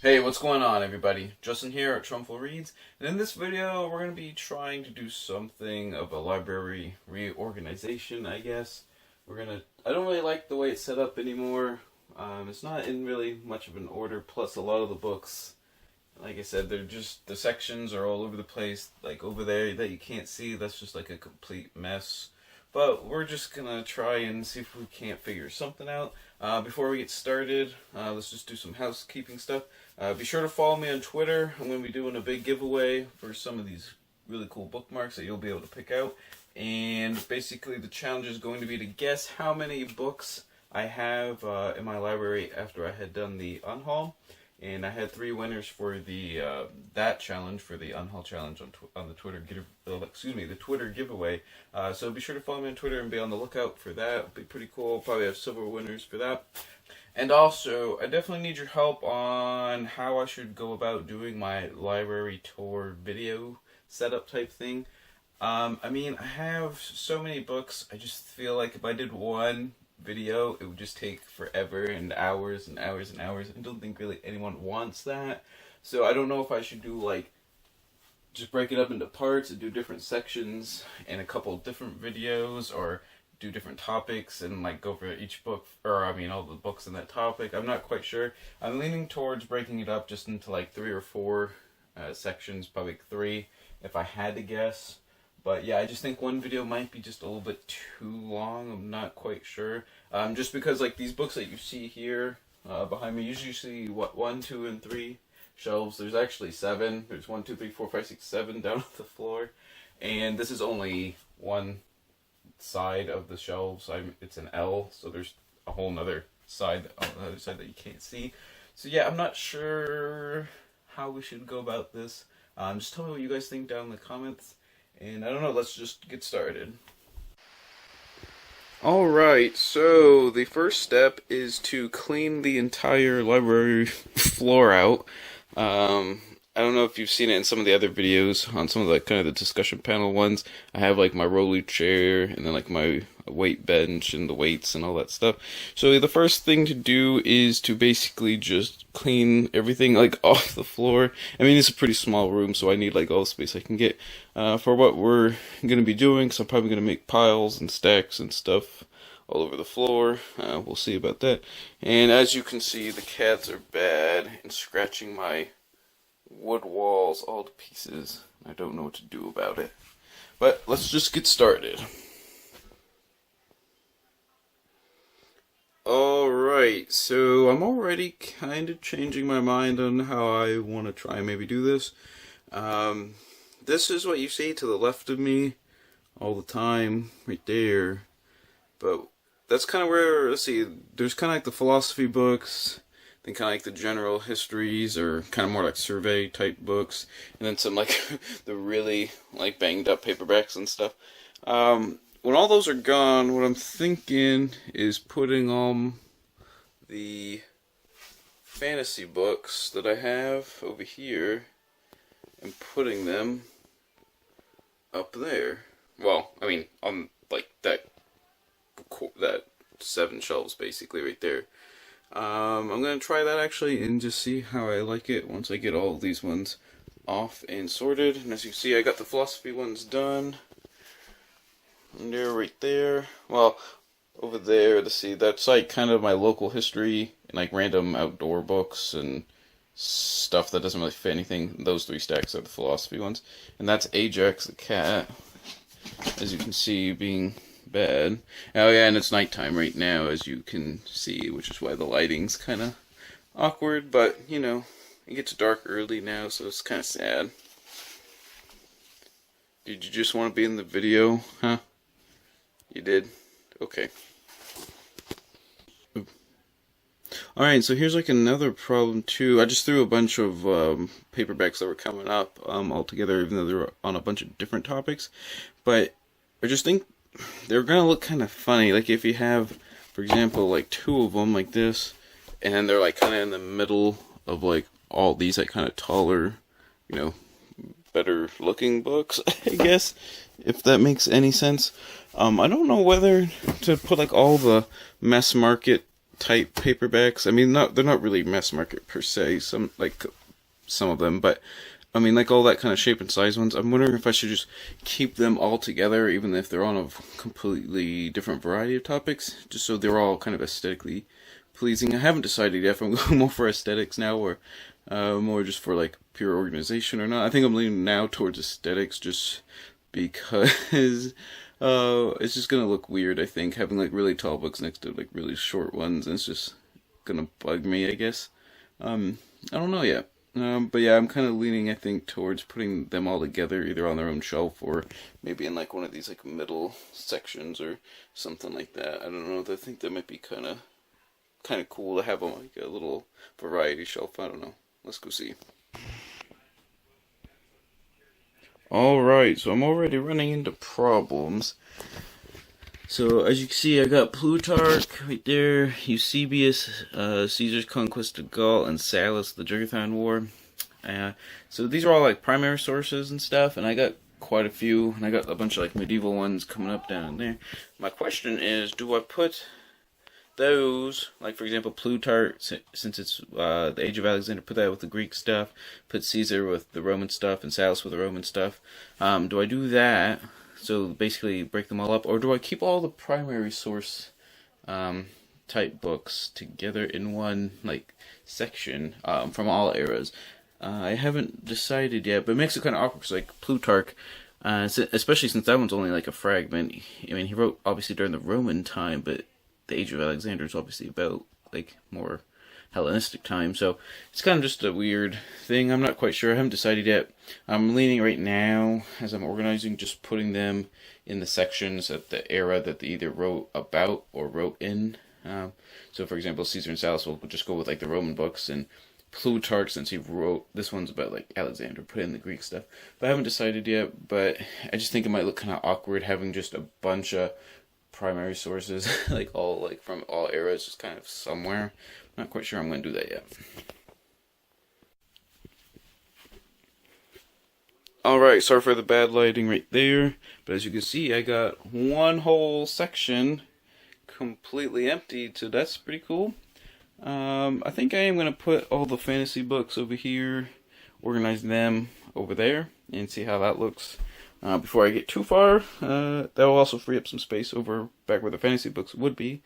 Hey, what's going on, everybody? Justin here at Trumful Reads, and in this video, we're going to be trying to do something of a library reorganization, I guess. I don't really like the way it's set up anymore. It's not in really much of an order, plus a lot of the books, like I said, the sections are all over the place, like over there that you can't see, that's just like a complete mess. But we're just gonna try and see if we can't figure something out. Before we get started, let's just do some housekeeping stuff. Be sure to follow me on Twitter. I'm going to be doing a big giveaway for some of these really cool bookmarks that you'll be able to pick out. And basically the challenge is going to be to guess how many books I have in my library after I had done the unhaul. And I had 3 winners for the that challenge, for the unhaul challenge on the the Twitter giveaway. So be sure to follow me on Twitter and be on the lookout for that. It'll be pretty cool. Probably have several winners for that. And also, I definitely need your help on how I should go about doing my library tour video setup type thing. I have so many books. I just feel like if I did one video, it would just take forever and hours and hours and hours. I don't think really anyone wants that. So I don't know if I should do just break it up into parts and do different sections in a couple different videos, or do different topics and go over each book, or all the books in that topic. I'm not quite sure. I'm leaning towards breaking it up just into 3 or 4 sections, probably 3 if I had to guess. But yeah, I just think one video might be just a little bit too long. I'm not quite sure. Just because these books that you see here behind me, usually you see 1, 2, and 3 shelves. There's actually 7. There's 1, 2, 3, 4, 5, 6, 7 down on the floor, and this is only one side of the shelves. It's an L, so there's a whole nother side on the other side that you can't see. So yeah, I'm not sure how we should go about this. Just tell me what you guys think down in the comments. And I don't know, let's just get started. Alright, so the first step is to clean the entire library floor out. I don't know if you've seen it in some of the other videos, on some of the discussion panel ones. I have my rolly chair, and then my weight bench and the weights and all that stuff. So the first thing to do is to basically just clean everything off the floor. It's a pretty small room, so I need all the space I can get for what we're gonna be doing. So I'm probably gonna make piles and stacks and stuff all over the floor. We'll see about that. And as you can see, the cats are bad and scratching my wood walls all to pieces. I don't know what to do about it. But let's just get started. Alright, so I'm already kind of changing my mind on how I want to try and maybe do this. This is what you see to the left of me all the time, right there. But that's kind of where, let's see, there's kind of the philosophy books, then kind of the general histories, or kind of more survey type books, and then some the really banged up paperbacks and stuff. When all those are gone, what I'm thinking is putting the fantasy books that I have over here and putting them up there. Well, on that 7 shelves basically right there. I'm going to try that actually and just see how I like it once I get all of these ones off and sorted. And as you see, I got the philosophy ones done. And they're right there. Well, over there, let's see, that's kind of my local history and random outdoor books and stuff that doesn't really fit anything. Those 3 stacks are the philosophy ones. And that's Ajax the cat, as you can see, being bad. Oh yeah, and it's nighttime right now, as you can see, which is why the lighting's kind of awkward, but it gets dark early now, so it's kind of sad. Did you just want to be in the video, huh? You did? Okay. Alright, so here's another problem too. I just threw a bunch of paperbacks that were coming up all together, even though they were on a bunch of different topics. But I just think they're gonna look kind of funny. If you have, for example, 2 of them like this, and then they're kind of in the middle of all these kind of taller, better looking books, I guess, if that makes any sense. I don't know whether to put all the mass market type paperbacks. I mean, they're not really mass market per se. Some of them, but I mean, like all that kind of shape and size ones. I'm wondering if I should just keep them all together, even if they're on a completely different variety of topics, just so they're all kind of aesthetically pleasing. I haven't decided yet if I'm going more for aesthetics now or more just for like pure organization or not. I think I'm leaning now towards aesthetics just because it's just gonna look weird. I think having like really tall books next to like really short ones, and it's just gonna bug me, I guess. I don't know yet. But yeah, I'm kind of leaning, I think, towards putting them all together, either on their own shelf or maybe in like one of these like middle sections or something like that. I don't know. I think that might be kind of cool to have on like a little variety shelf. I don't know. Let's go see. Alright, so I'm already running into problems. So as you can see, I got Plutarch right there, Eusebius, Caesar's Conquest of Gaul, and Sallust, the Jugothon War. So these are all like primary sources and stuff, and I got quite a few, and I got a bunch of like medieval ones coming up down there. My question is, do I put those, like for example Plutarch, since it's the Age of Alexander, put that with the Greek stuff, put Caesar with the Roman stuff, and Sallust with the Roman stuff. Do I do that? So basically break them all up, or do I keep all the primary source type books together in one like section from all eras? I haven't decided yet, but it makes it kind of awkward because like Plutarch, especially since that one's only like a fragment. I mean, he wrote obviously during the Roman time, but the Age of Alexander is obviously about like more Hellenistic time, so it's kind of just a weird thing. I'm not quite sure. I haven't decided yet. I'm leaning right now, as I'm organizing, just putting them in the sections at the era that they either wrote about or wrote in. So, for example, Caesar and Sallust will just go with like the Roman books, and Plutarch, since he wrote this one's about like Alexander, put in the Greek stuff. But I haven't decided yet. But I just think it might look kind of awkward having just a bunch of primary sources, like all like from all eras, just kind of somewhere. I'm not quite sure I'm going to do that yet. Alright, sorry for the bad lighting right there, but as you can see, I got one whole section completely empty, so that's pretty cool. I think I am going to put all the fantasy books over here, organize them over there, and see how that looks. Before I get too far, that will also free up some space over back where the fantasy books would be.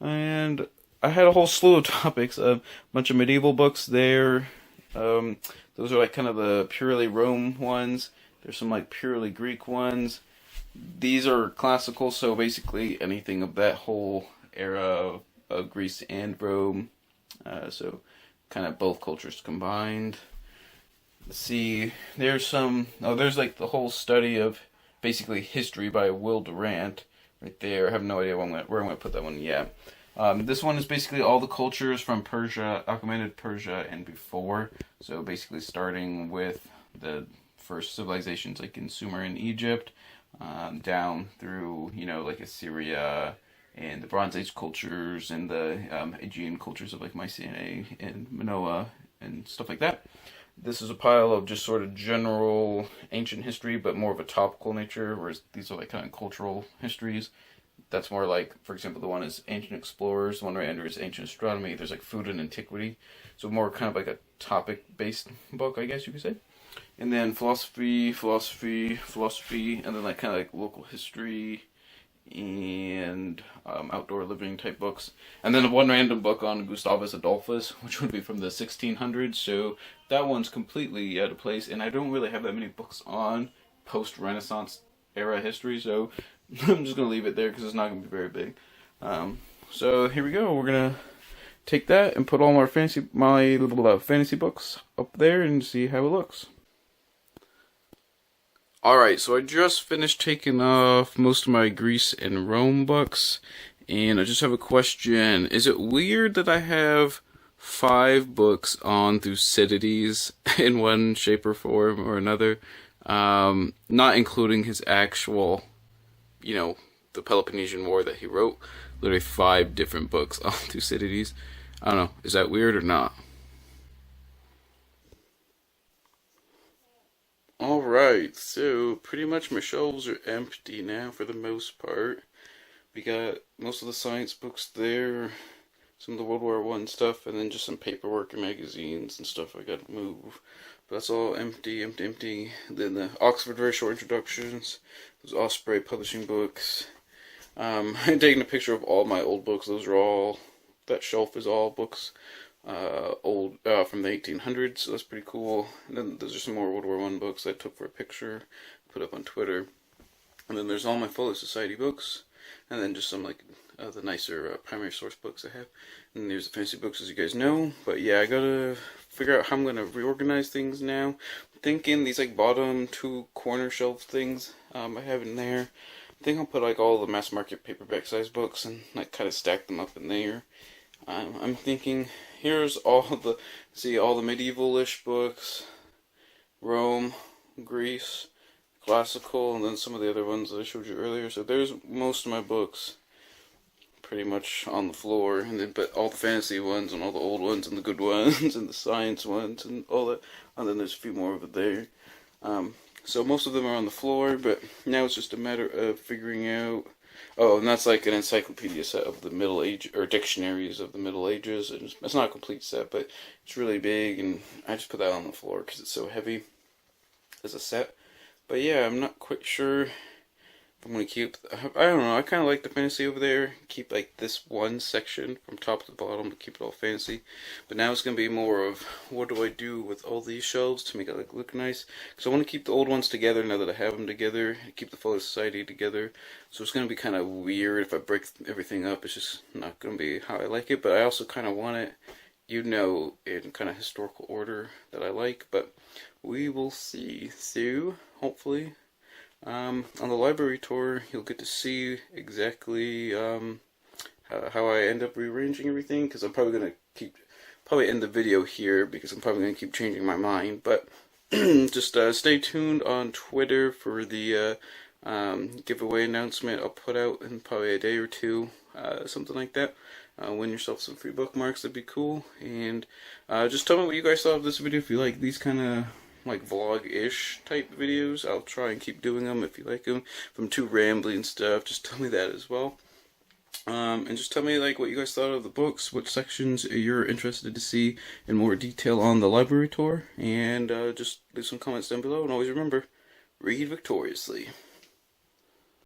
And I had a whole slew of topics, a bunch of medieval books there. Those are like kind of the purely Rome ones. There's some like purely Greek ones. These are classical, so basically anything of that whole era of Greece and Rome. So kind of both cultures combined. Let's see, there's there's like the whole study of basically history by Will Durant right there. I have no idea where I'm going to put that one yet. This one is basically all the cultures from Persia, Achaemenid Persia, and before. So basically starting with the first civilizations like in Sumer in Egypt, down through, like Assyria, and the Bronze Age cultures, and the Aegean cultures of like Mycenae and Minoa, and stuff like that. This is a pile of just sort of general ancient history, but more of a topical nature, whereas these are like kind of cultural histories. That's more like, for example, the one is Ancient Explorers, the one right under is Ancient Astronomy. There's like Food and Antiquity, so more kind of like a topic-based book, I guess you could say. And then philosophy, and then like kind of like local history and outdoor living type books. And then one random book on Gustavus Adolphus, which would be from the 1600s, so that one's completely out of place, and I don't really have that many books on post-Renaissance era history, so I'm just going to leave it there because it's not going to be very big. So here we go. We're going to take that and put all my fantasy books up there and see how it looks. Alright, so I just finished taking off most of my Greece and Rome books, and I just have a question. Is it weird that I have 5 books on Thucydides in one shape or form or another? Not including his actual, the Peloponnesian War that he wrote. Literally 5 different books on Thucydides. I don't know, is that weird or not? Alright, so pretty much my shelves are empty now for the most part. We got most of the science books there, some of the World War One stuff, and then just some paperwork and magazines and stuff I got to move. But that's all empty. Then the Oxford Very Short Introductions, those Osprey Publishing books. I'm taking a picture of all my old books. Those are all, that shelf is all books old from the 1800s, so that's pretty cool. And then those are some more World War One books I took for a picture, put up on Twitter. And then there's all my Fuller Society books, and then just some like the nicer primary source books I have. And there's the fancy books, as you guys know. But yeah, I gotta figure out how I'm gonna reorganize things now. I'm thinking these like bottom two corner shelf things I have in there. I think I'll put like all the mass market paperback size books and like kind of stack them up in there. I'm thinking here's all the medieval-ish books, Rome, Greece, classical, and then some of the other ones that I showed you earlier. So there's most of my books pretty much on the floor, and then but all the fantasy ones and all the old ones and the good ones and the science ones and all that, and then there's a few more over there. So most of them are on the floor, but now it's just a matter of figuring out. Oh, and that's like an encyclopedia set of the Middle Age, or dictionaries of the Middle Ages. It's not a complete set, but it's really big, and I just put that on the floor because it's so heavy as a set. But yeah, I'm not quite sure I'm gonna keep. I don't know. I kind of like the fantasy over there. Keep like this one section from top to bottom to keep it all fancy. But now it's gonna be more of what do I do with all these shelves to make it like look nice. Because I want to keep the old ones together now that I have them together. Keep the Fuller Society together. So it's gonna be kind of weird if I break everything up. It's just not gonna be how I like it. But I also kind of want it, in kind of historical order that I like. But we will see. So hopefully. On the library tour, you'll get to see exactly how I end up rearranging everything, because I'm probably going to probably end the video here, because I'm probably going to keep changing my mind, but just stay tuned on Twitter for the giveaway announcement I'll put out in probably a day or two, something like that. Win yourself some free bookmarks, that'd be cool, and just tell me what you guys thought of this video. If you like these kind of like vlog-ish type videos, I'll try and keep doing them if you like them. If I'm too rambly and stuff, just tell me that as well. And just tell me like what you guys thought of the books, what sections you're interested to see in more detail on the library tour, and just leave some comments down below. And always remember, read victoriously.